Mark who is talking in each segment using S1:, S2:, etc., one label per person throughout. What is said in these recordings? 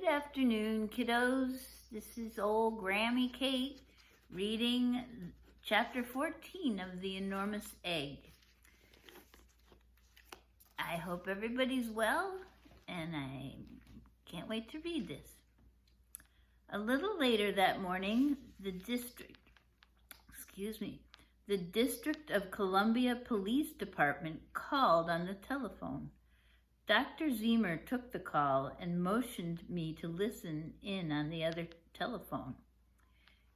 S1: afternoon, kiddos. This is old Grammy Kate reading chapter 14 of The Enormous Egg. I hope everybody's well, and I can't wait to read this. A little later that morning, the District of Columbia Police Department called on the telephone. Dr. Zemer took the call and motioned me to listen in on the other telephone.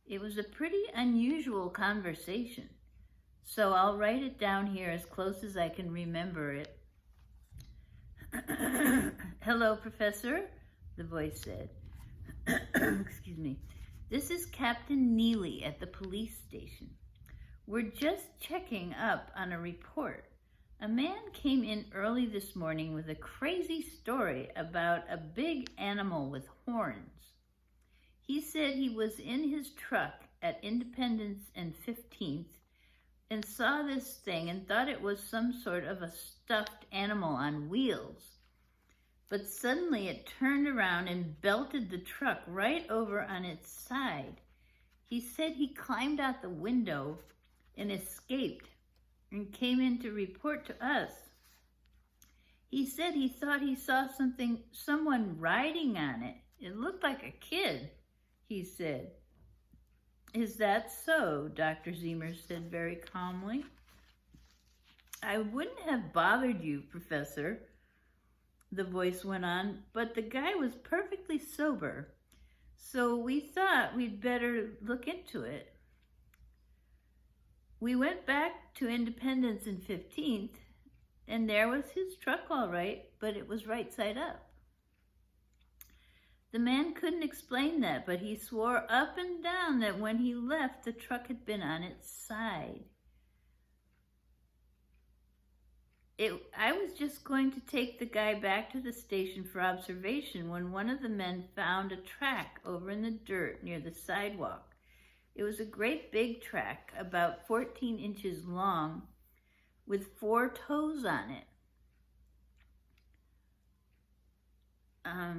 S1: It was a pretty unusual conversation, so I'll write it down here as close as I can remember it. Hello, Professor, the voice said. Excuse me. This is Captain Neely at the police station. We're just checking up on a report. A man came in early this morning with a crazy story about a big animal with horns. He said he was in his truck at Independence and 15th and saw this thing and thought it was some sort of a stuffed animal on wheels. But suddenly it turned around and belted the truck right over on its side. He said he climbed out the window and escaped and came in to report to us. He said he thought he saw someone riding on it. It looked like a kid, he said. Is that so? Dr. Zemer said very calmly. I wouldn't have bothered you, Professor, the voice went on, but the guy was perfectly sober, so we thought we'd better look into it. We went back to Independence and 15th, and there was his truck all right, but it was right side up. The man couldn't explain that, but he swore up and down that when he left, the truck had been on its side. I was just going to take the guy back to the station for observation when one of the men found a track over in the dirt near the sidewalk. It was a great big track, about 14 inches long, with 4 toes on it. How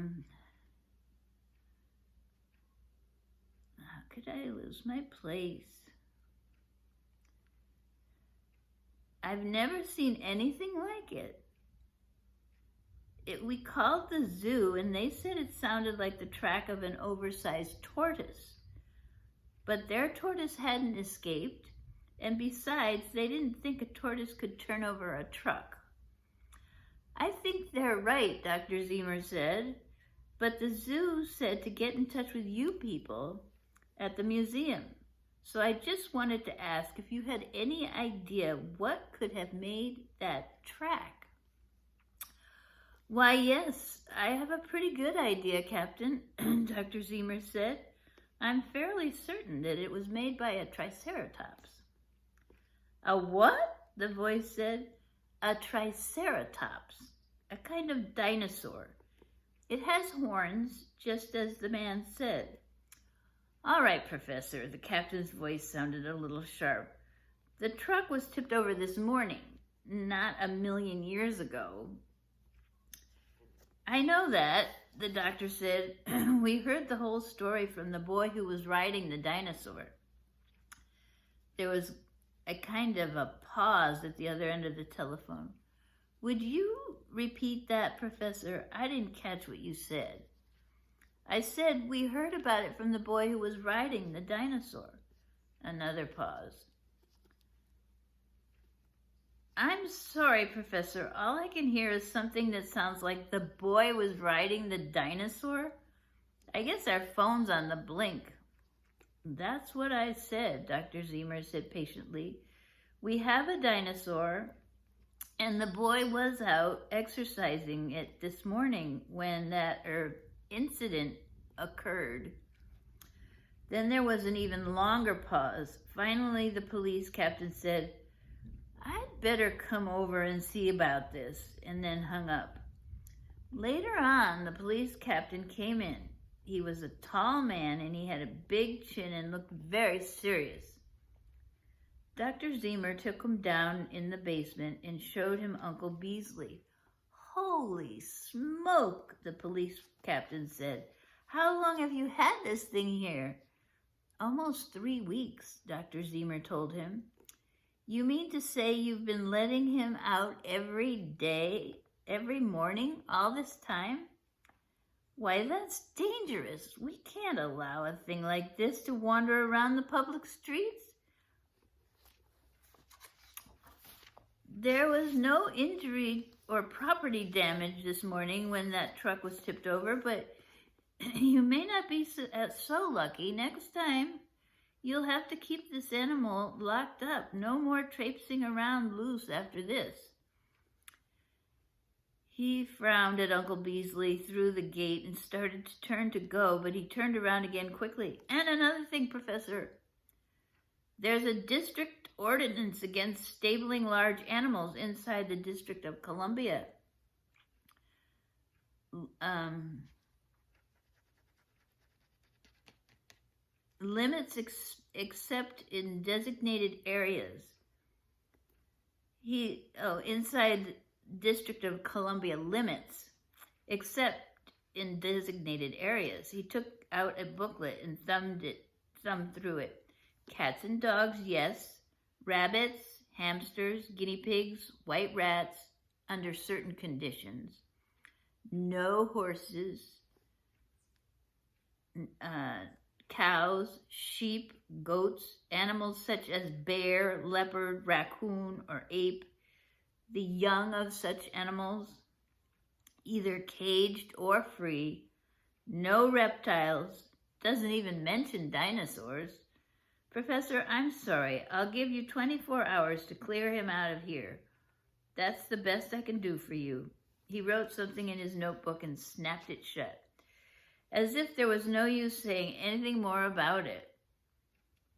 S1: could I lose my place? I've never seen anything like it. We called the zoo, and they said it sounded like the track of an oversized tortoise. But their tortoise hadn't escaped, and besides, they didn't think a tortoise could turn over a truck. I think they're right, Dr. Zemer said, but the zoo said to get in touch with you people at the museum. So I just wanted to ask if you had any idea what could have made that track. Why, yes, I have a pretty good idea, Captain, Dr. Zemer said. I'm fairly certain that it was made by a triceratops. A what? The voice said. A triceratops, a kind of dinosaur. It has horns, just as the man said. All right, Professor, the captain's voice sounded a little sharp. The truck was tipped over this morning, not a million years ago. I know that, the doctor said. We heard the whole story from the boy who was riding the dinosaur. There was a kind of a pause at the other end of the telephone. Would you repeat that, Professor? I didn't catch what you said. I said we heard about it from the boy who was riding the dinosaur. Another pause. I'm sorry, Professor. All I can hear is something that sounds like the boy was riding the dinosaur. I guess our phone's on the blink. That's what I said, Dr. Zemer said patiently. We have a dinosaur, and the boy was out exercising it this morning when that incident occurred. Then there was an even longer pause. Finally, the police captain said, I'd better come over and see about this, and then hung up. Later on, the police captain came in. He was a tall man, and he had a big chin and looked very serious. Dr. Zemer took him down in the basement and showed him Uncle Beasley. Holy smoke, the police captain said. How long have you had this thing here? Almost 3 weeks, Dr. Zemer told him. You mean to say you've been letting him out every day, every morning, all this time? Why, that's dangerous. We can't allow a thing like this to wander around the public streets. There was no injury or property damage this morning when that truck was tipped over, but you may not be so lucky. Next time, you'll have to keep this animal locked up. No more traipsing around loose after this. He frowned at Uncle Beasley through the gate and started to turn to go, but he turned around again quickly. And another thing, Professor. There's a district ordinance against stabling large animals inside the District of Columbia. Limits except in designated areas. Inside District of Columbia limits, except in designated areas. He took out a booklet and thumbed through it. Cats and dogs, yes. Rabbits, hamsters, guinea pigs, white rats, under certain conditions. No horses, cows, sheep, goats, animals such as bear, leopard, raccoon, or ape, the young of such animals, either caged or free, no reptiles, doesn't even mention dinosaurs. Professor, I'm sorry, I'll give you 24 hours to clear him out of here. That's the best I can do for you. He wrote something in his notebook and snapped it shut, as if there was no use saying anything more about it.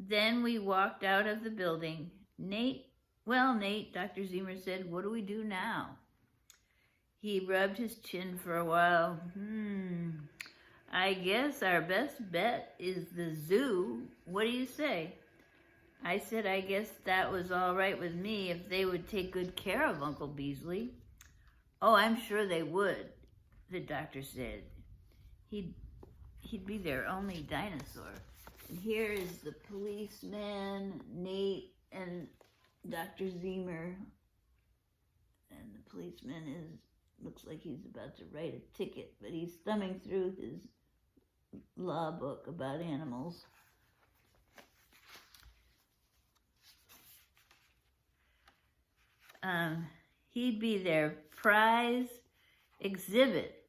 S1: Then we walked out of the building. Nate, Dr. Zemer said, what do we do now? He rubbed his chin for a while. I guess our best bet is the zoo. What do you say? I said I guess that was all right with me if they would take good care of Uncle Beasley. Oh, I'm sure they would, the doctor said. He'd be their only dinosaur. And here is the policeman, Nate, and Dr. Zemer. And the policeman looks like he's about to write a ticket, but he's thumbing through his law book about animals. He'd be their prize exhibit,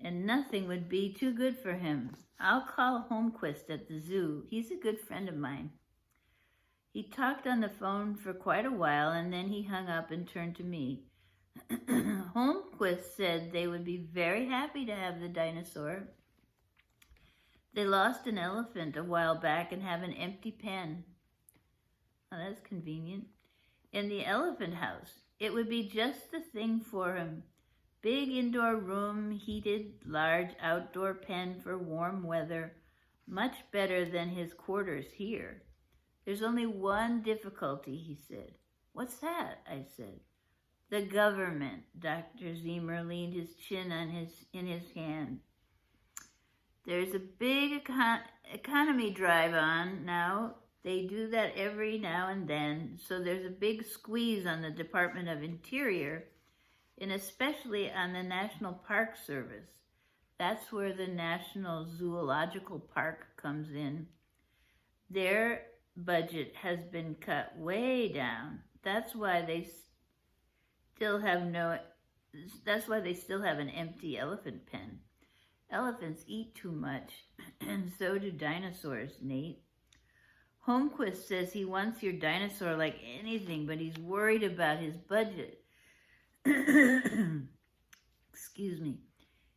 S1: and nothing would be too good for him. I'll call Holmquist at the zoo. He's a good friend of mine. He talked on the phone for quite a while, and then he hung up and turned to me. Holmquist said they would be very happy to have the dinosaur. They lost an elephant a while back and have an empty pen. Oh, that's convenient. In the elephant house. It would be just the thing for him. Big indoor room, heated, large outdoor pen for warm weather. Much better than his quarters here. There's only one difficulty, he said. What's that? I said. The government. Dr. Zemer leaned his chin in his hand. There's a big economy drive on now. They do that every now and then, so there's a big squeeze on the Department of Interior, and especially on the National Park Service. That's where the National Zoological Park comes in. Their budget has been cut way down. That's why they still have an empty elephant pen. Elephants eat too much, and so do dinosaurs, Nate. Holmquist says he wants your dinosaur like anything, but he's worried about his budget. Excuse me.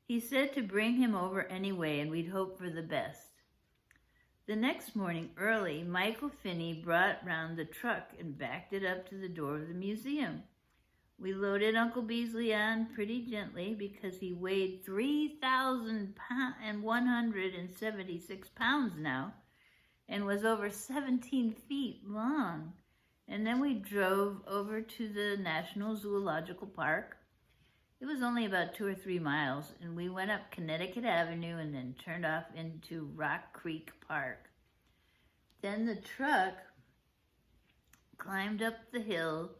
S1: He said to bring him over anyway, and we'd hope for the best. The next morning, early, Michael Finney brought round the truck and backed it up to the door of the museum. We loaded Uncle Beasley on pretty gently because he weighed 3,176 pounds now and was over 17 feet long. And then we drove over to the National Zoological Park It was only about 2 or 3 miles, and we went up Connecticut Avenue and then turned off into Rock Creek Park. Then the truck climbed up the hill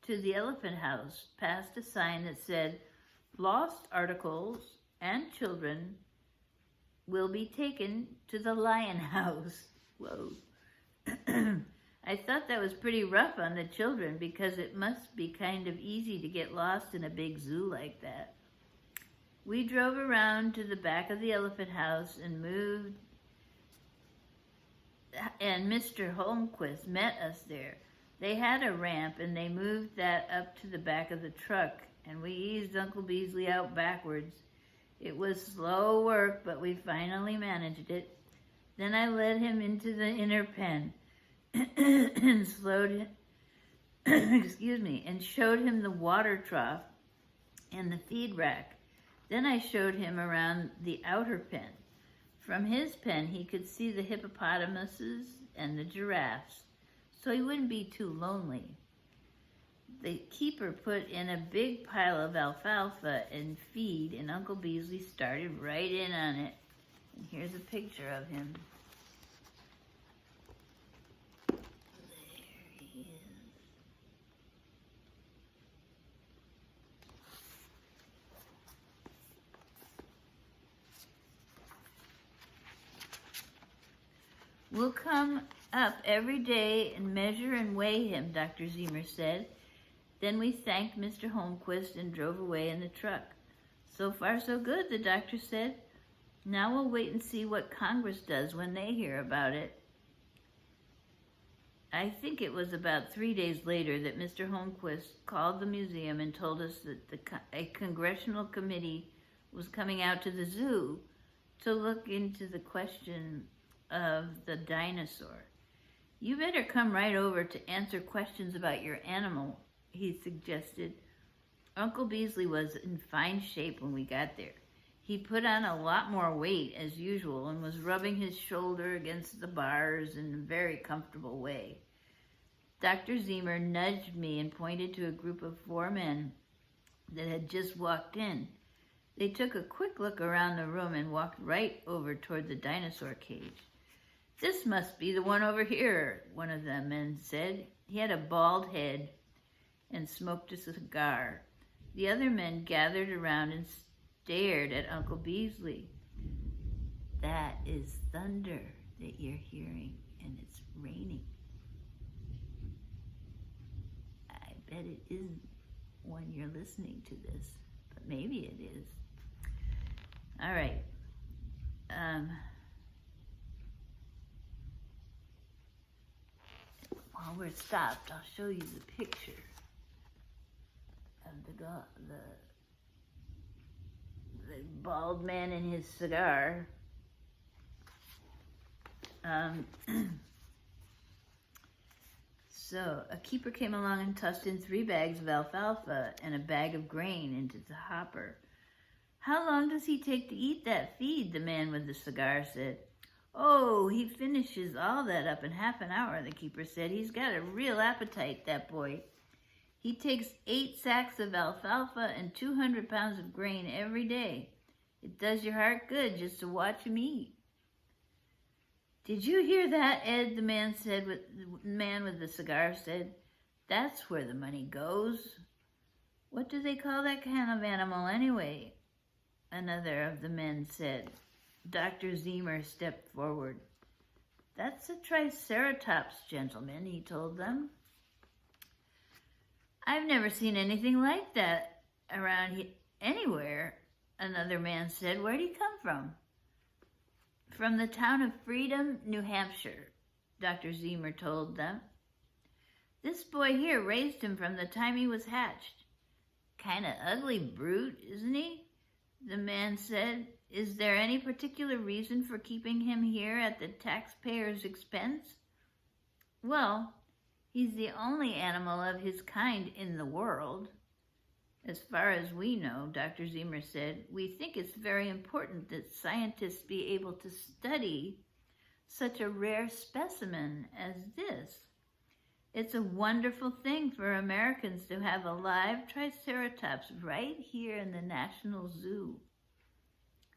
S1: to the Elephant House, past a sign that said, "Lost articles and children will be taken to the Lion House." Whoa. I thought that was pretty rough on the children because it must be kind of easy to get lost in a big zoo like that. We drove around to the back of the Elephant House and Mr. Holmquist met us there. They had a ramp and they moved that up to the back of the truck, and we eased Uncle Beasley out backwards. It was slow work, but we finally managed it. Then I led him into the inner pen and showed him the water trough and the feed rack. Then I showed him around the outer pen. From his pen, he could see the hippopotamuses and the giraffes, so he wouldn't be too lonely. The keeper put in a big pile of alfalfa and feed, and Uncle Beasley started right in on it. And here's a picture of him. There he is. We'll come up every day and measure and weigh him, Dr. Zemer said. Then we thanked Mr. Holmquist and drove away in the truck. So far, so good, the doctor said. Now we'll wait and see what Congress does when they hear about it. I think it was about 3 days later that Mr. Holmquist called the museum and told us that a congressional committee was coming out to the zoo to look into the question of the dinosaur. You better come right over to answer questions about your animal, he suggested. Uncle Beasley was in fine shape when we got there. He put on a lot more weight as usual and was rubbing his shoulder against the bars in a very comfortable way. Dr. Zemer nudged me and pointed to a group of 4 men that had just walked in. They took a quick look around the room and walked right over toward the dinosaur cage. "This must be the one over here," one of the men said. He had a bald head and smoked a cigar. The other men gathered around and stared at Uncle Beasley. That is thunder that you're hearing, and it's raining. I bet it isn't when you're listening to this, but maybe it is. All right. While we're stopped, I'll show you the picture of the bald man and his cigar. So a keeper came along and tossed in 3 bags of alfalfa and a bag of grain into the hopper. "How long does he take to eat that feed?" the man with the cigar said. "Oh, he finishes all that up in half an hour," the keeper said. "He's got a real appetite, that boy. He takes 8 sacks of alfalfa and 200 pounds of grain every day. It does your heart good just to watch him eat." "Did you hear that, Ed?" the man with the cigar said. "That's where the money goes." "What do they call that kind of animal anyway?" another of the men said. Dr. Zemer stepped forward. "That's a triceratops, gentlemen," he told them. "I've never seen anything like that around here anywhere," another man said. "Where'd he come from?" "From the town of Freedom, New Hampshire," Dr. Zemer told them. "This boy here raised him from the time he was hatched." "Kinda ugly brute, isn't he?" the man said. "Is there any particular reason for keeping him here at the taxpayer's expense?" "Well, he's the only animal of his kind in the world. As far as we know," Dr. Zemer said, "we think it's very important that scientists be able to study such a rare specimen as this. It's a wonderful thing for Americans to have a live Triceratops right here in the National Zoo.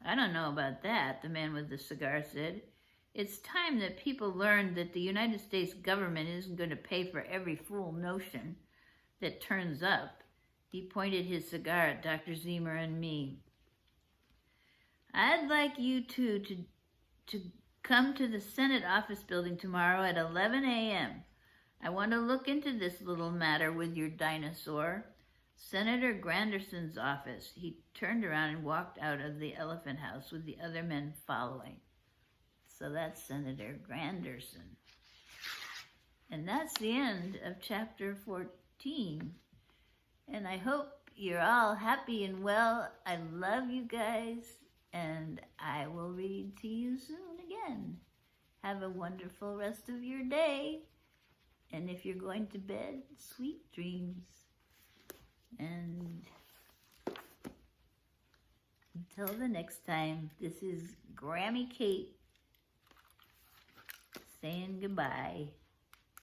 S1: I don't know about that, the man with the cigar said. It's time that people learned that the United States government isn't going to pay for every fool notion that turns up. He pointed his cigar at Dr. Zemer and me. I'd like you two to come to the Senate office building tomorrow at 11 a.m. I want to look into this little matter with your dinosaur. Senator Granderson's office. He turned around and walked out of the elephant house with the other men following. So that's Senator Granderson. And that's the end of chapter 14. And I hope you're all happy and well. I love you guys, and I will read to you soon again. Have a wonderful rest of your day. And if you're going to bed, sweet dreams. And until the next time, this is Grammy Kate saying goodbye.